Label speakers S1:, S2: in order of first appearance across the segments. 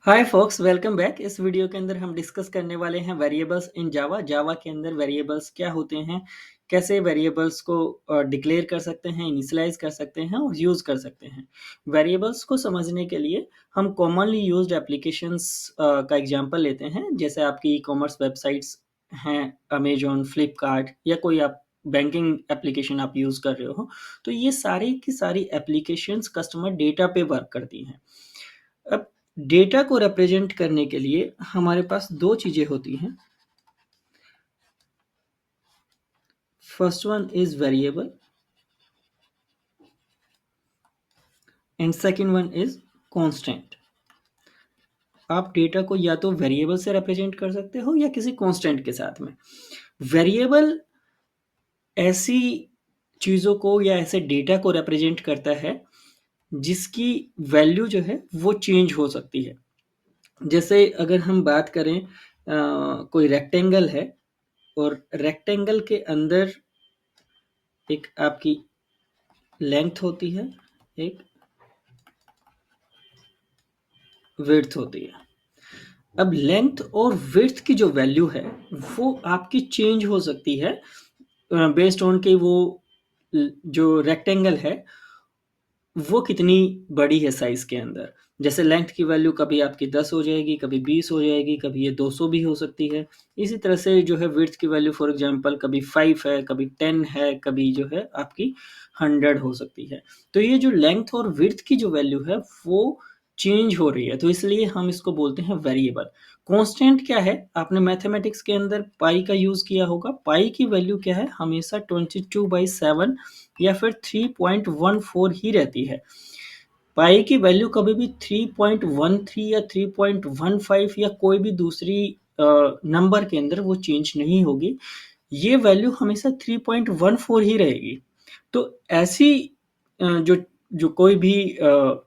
S1: हाय focus, welcome back. इस video के अंदर हम डिस्कस करने वाले हैं वेरिएबल्स इन जावा। जावा के अंदर वेरिएबल्स क्या होते हैं, कैसे वेरिएबल्स को डिक्लेयर कर सकते हैं, इनिशियलाइज कर सकते हैं और यूज़ कर सकते हैं। वेरिएबल्स को समझने के लिए हम कॉमनली यूज्ड एप्लीकेशंस का एग्जांपल लेते हैं। जैसे आपकी ई कॉमर्स वेबसाइट्स हैं, अमेजोन, फ्लिपकार्ट, या कोई आप बैंकिंग एप्लीकेशन आप यूज़ कर रहे हो, तो ये सारी की सारी एप्लीकेशंस कस्टमर डेटा पे वर्क करती हैं। अब डेटा को रिप्रेजेंट करने के लिए हमारे पास दो चीजें होती हैं। First one is variable and second one is constant. आप डेटा को या तो वेरिएबल से रिप्रेजेंट कर सकते हो या किसी कांस्टेंट के साथ में। वेरिएबल ऐसी चीजों को या ऐसे डेटा को रिप्रेजेंट करता है जिसकी वैल्यू जो है वो चेंज हो सकती है। जैसे अगर हम बात करें, कोई रेक्टेंगल है और रेक्टेंगल के अंदर एक आपकी लेंथ होती है, एक विड्थ होती है। अब लेंथ और विड्थ की जो वैल्यू है वो आपकी चेंज हो सकती है बेस्ड ऑन के वो जो रेक्टेंगल है वो कितनी बड़ी है साइज के अंदर। जैसे लेंथ की वैल्यू कभी आपकी 10 हो जाएगी, कभी 20 हो जाएगी, कभी ये 200 भी हो सकती है। इसी तरह से जो है विड्थ की वैल्यू फॉर एग्जांपल कभी 5 है, कभी 10 है, कभी जो है आपकी 100 हो सकती है। तो ये जो लेंथ और विड्थ की जो वैल्यू है वो चेंज हो रही है, तो इसलिए हम इसको बोलते हैं वेरिएबल। कांस्टेंट क्या है, आपने मैथमेटिक्स के अंदर पाई का यूज किया होगा। पाई की वैल्यू क्या है, हमेशा 22/7 या फिर 3.14 ही रहती है। पाई की वैल्यू कभी भी 3.13 या 3.15 या कोई भी दूसरी नंबर के अंदर वो चेंज नहीं होगी। ये वैल्यू हमेशा 3.14 ही रहेगी। तो ऐसी जो जो कोई भी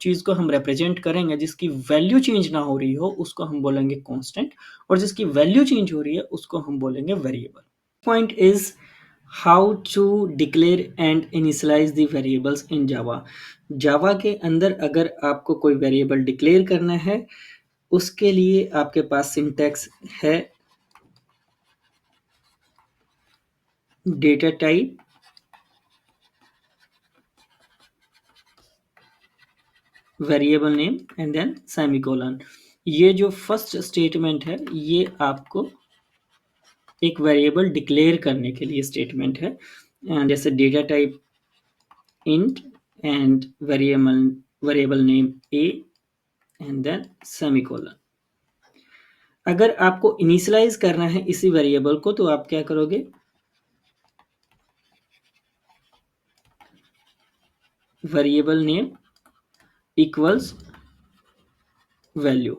S1: चीज़ को हम रिप्रेजेंट करेंगे जिसकी वैल्यू चेंज ना हो रही हो उसको हम बोलेंगे कांस्टेंट, और जिसकी वैल्यू चेंज हो रही है उसको हम बोलेंगे variable. Point is how to declare and initialise the variables in Java. Java के अंदर अगर आपको कोई वेरिएबल डिक्लेयर करना है उसके लिए आपके पास सिंटैक्स है data type, variable name and then semicolon. ये जो फर्स्ट स्टेटमेंट है ये आपको एक वेरिएबल डिक्लेयर करने के लिए स्टेटमेंट है। जैसे data type int and variable name a and then semicolon. अगर आपको इनिशियलाइज करना है इसी वेरिएबल को तो आप क्या करोगे, वेरिएबल नेम इक्वल्स वैल्यू।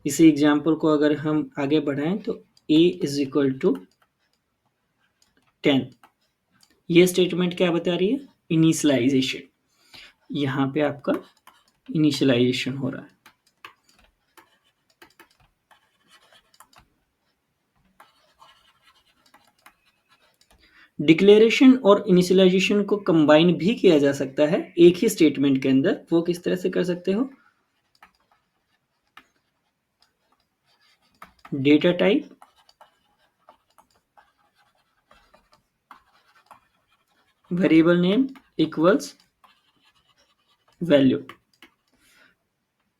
S1: इसी एग्जाम्पल को अगर हम आगे बढ़ाएं तो a इज इक्वल टू 10। ये स्टेटमेंट क्या बता रही है, इनिशियलाइजेशन। यहां पे आपका इनिशियलाइजेशन हो रहा है। डिक्लेरेशन और इनिशियलाइजेशन को कंबाइन भी किया जा सकता है एक ही स्टेटमेंट के अंदर। वो किस तरह से कर सकते हो, data type variable name equals value.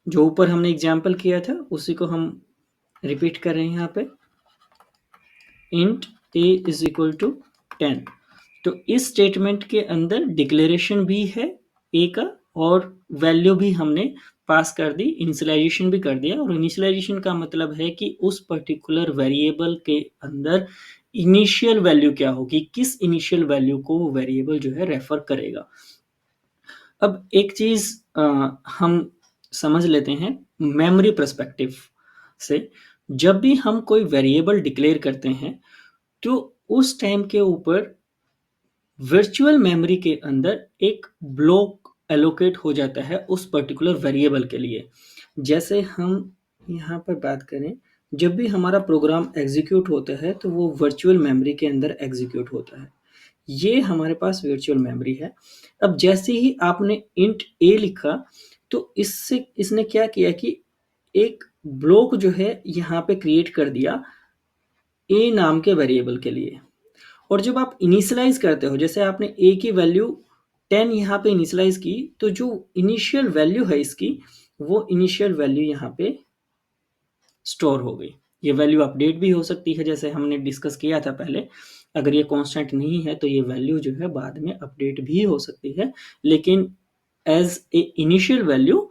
S1: जो ऊपर हमने एग्जांपल किया था उसी को हम रिपीट कर रहे हैं यहाँ पे, int a is equal to 10। तो इस स्टेटमेंट के अंदर डिक्लेरेशन भी है a का और वैल्यू भी हमने पास कर दी, इनिशियलाइजेशन भी कर दिया। और इनिशियलाइजेशन का मतलब है कि उस पर्टिकुलर वेरिएबल के अंदर इनिशियल वैल्यू क्या होगी, किस इनिशियल वैल्यू को वो वेरिएबल जो है रेफर करेगा। अब एक चीज हम समझ लेते हैं मेमोरी पर्सपेक्टिव से। जब भी हम कोई वेरिएबल डिक्लेयर करते हैं तो उस टाइम के ऊपर वर्चुअल मेमोरी के अंदर एक ब्लॉक एलोकेट हो जाता है उस पर्टिकुलर वेरिएबल के लिए। जैसे हम यहाँ पर बात करें, जब भी हमारा प्रोग्राम एग्जीक्यूट होता है तो वो वर्चुअल मेमोरी के अंदर एग्जीक्यूट होता है। ये हमारे पास वर्चुअल मेमोरी है। अब जैसे ही आपने इंट ए लिखा तो इससे इसने क्या किया कि एक ब्लॉक जो है यहाँ पे क्रिएट कर दिया ए नाम के वेरिएबल के लिए। और जब आप इनिशियलाइज करते हो, जैसे आपने ए की वैल्यू 10 यहाँ पे इनिशियलाइज की, तो जो इनिशियल वैल्यू है इसकी, वो इनिशियल वैल्यू यहाँ पे स्टोर हो गई। ये वैल्यू अपडेट भी हो सकती है, जैसे हमने डिस्कस किया था पहले। अगर ये कांस्टेंट नहीं है तो ये वैल्यू जो है बाद में अपडेट भी हो सकती है, लेकिन as a initial value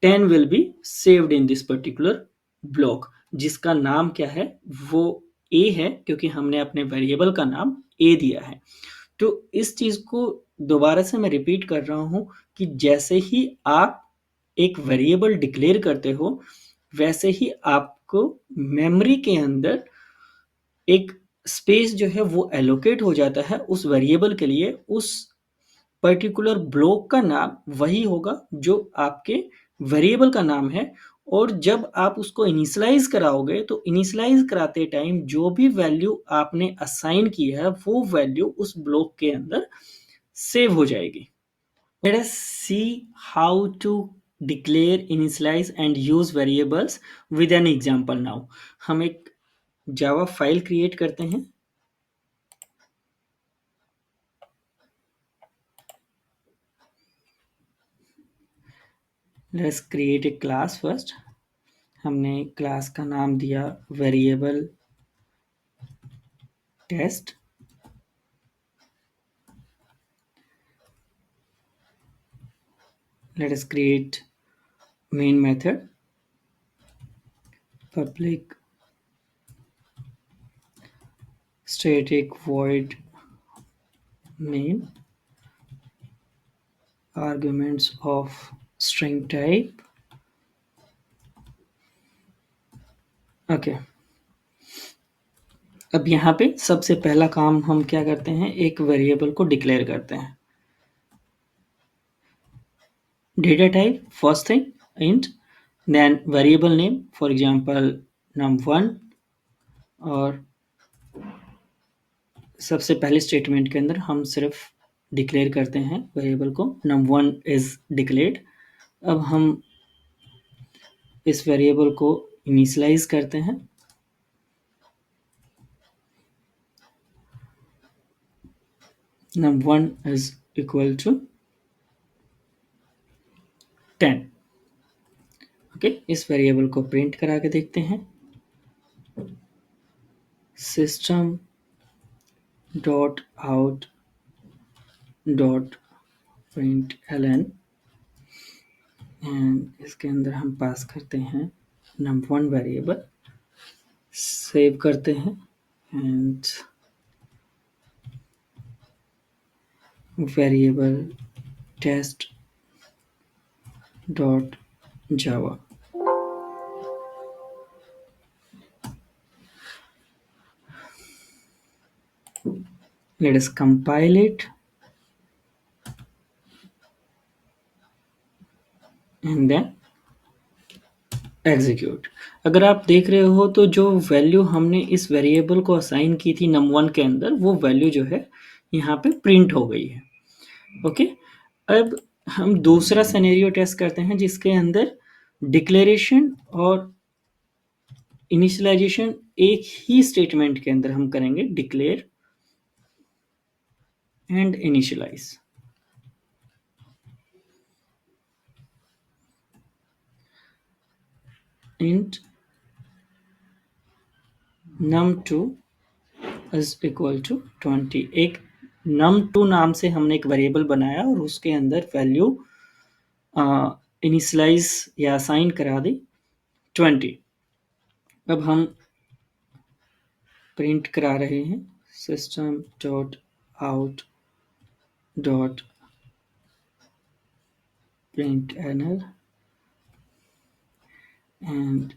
S1: 10 will be saved in this particular block, जिसका नाम क्या है, वो ए है, क्योंकि हमने अपने वेरिएबल का नाम ए दिया है। तो इस चीज को दोबारा से मैं रिपीट कर रहा हूं कि जैसे ही आप एक वेरिएबल डिक्लेयर करते हो, वैसे ही आपको मेमोरी के अंदर एक स्पेस जो है वो एलोकेट हो जाता है उस वेरिएबल के लिए। उस पर्टिकुलर ब्लॉक का नाम वही होगा जो आपके वेरिएबल का नाम है। और जब आप उसको इनिशियलाइज कराओगे, तो इनिशियलाइज कराते टाइम जो भी वैल्यू आपने असाइन की है, वो वैल्यू उस ब्लॉक के अंदर सेव हो जाएगी। Let us see how to declare, initialize and use variables with an example now. हम एक जावा फाइल क्रिएट करते हैं। Let's create a class first. हमने क्लास का नाम दिया variable test. Let us create main method, public static void main, arguments of string type. Okay. अब यहाँ पे सबसे पहला काम हम क्या करते हैं, एक वेरिएबल को डिक्लेयर करते हैं। Data type, first thing, int, then variable name, for example num1, और सबसे पहले स्टेटमेंट के अंदर हम सिर्फ डिक्लेयर करते हैं वेरिएबल को, num1 इज डिक्लेयर्ड। अब हम इस वेरिएबल को इनिशियलाइज करते हैं। num1 is equal to 10। Okay, इस वेरिएबल को प्रिंट करा के देखते हैं। System dot out dot print ln, and इसके अंदर हम पास करते हैं num1 वेरिएबल, सेव करते हैं and variable test dot Java. Let us compile it and then execute। अगर आप देख रहे हो तो जो वैल्यू हमने इस वेरिएबल को असाइन की थी num1 के अंदर, वो वैल्यू जो है यहाँ पे प्रिंट हो गई है। ओके, अब हम दूसरा सिनेरियो टेस्ट करते हैं जिसके अंदर डिक्लेरेशन और इनिशियलाइजेशन एक ही स्टेटमेंट के अंदर हम करेंगे, declare and initialize. int num2 is equal to 20। एक num2 नाम से हमने एक वेरिएबल बनाया और उसके अंदर वैल्यू इनिशियलाइज या असाइन करा दी 20। अब हम प्रिंट करा रहे हैं system dot out dot print anal, and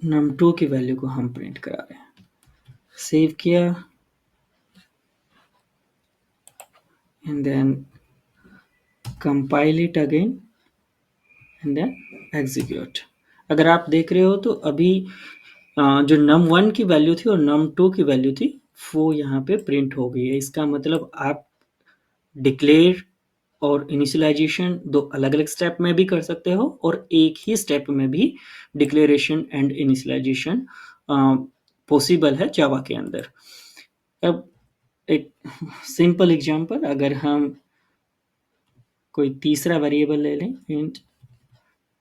S1: num2 की वैल्यू को हम प्रिंट करा रहे हैं। सेव किया and then compile it again and then execute. अगर आप देख रहे हो तो अभी जो num1 की वैल्यू थी और num2 की वैल्यू थी, वो यहाँ पे प्रिंट हो गई है। इसका मतलब आप डिक्लेयर और इनिशियलाइजेशन दो अलग अलग स्टेप में भी कर सकते हो और एक ही स्टेप में भी डिक्लेरेशन एंड इनिशियलाइजेशन पॉसिबल है जावा के अंदर। अब एक सिंपल एग्जांपल, अगर हम कोई तीसरा वेरिएबल ले लें इंट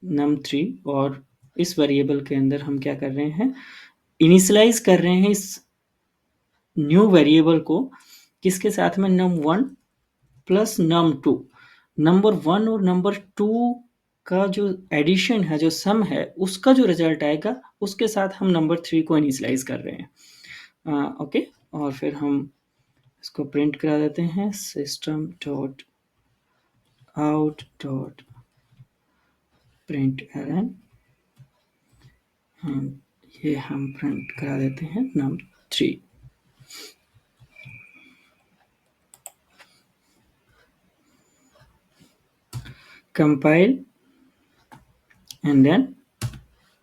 S1: num3 और इस वेरिएबल के अंदर हम क्या कर रहे हैं, इनिशियलाइज कर रहे हैं इस न्यू वेरिएबल को किसके साथ में, num1 प्लस num2। नंबर 1 और नंबर 2 का जो एडिशन है, जो सम है, उसका जो रिजल्ट आएगा उसके साथ हम नंबर 3 को इनिशियलाइज कर रहे हैं। ओके, और फिर हम इसको प्रिंट करा देते हैं system dot out dot print L N, ये हम प्रिंट करा देते हैं num3। compile and then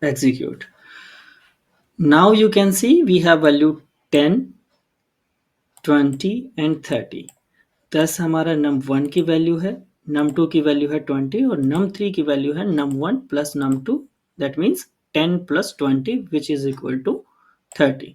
S1: execute. Now you can see we have value 10, 20 and 30। 10 हमारा num1 की वैल्यू है, num2 की वैल्यू है 20 और num3 की वैल्यू है num1 plus num2, that means 10 plus 20 which is equal to 30।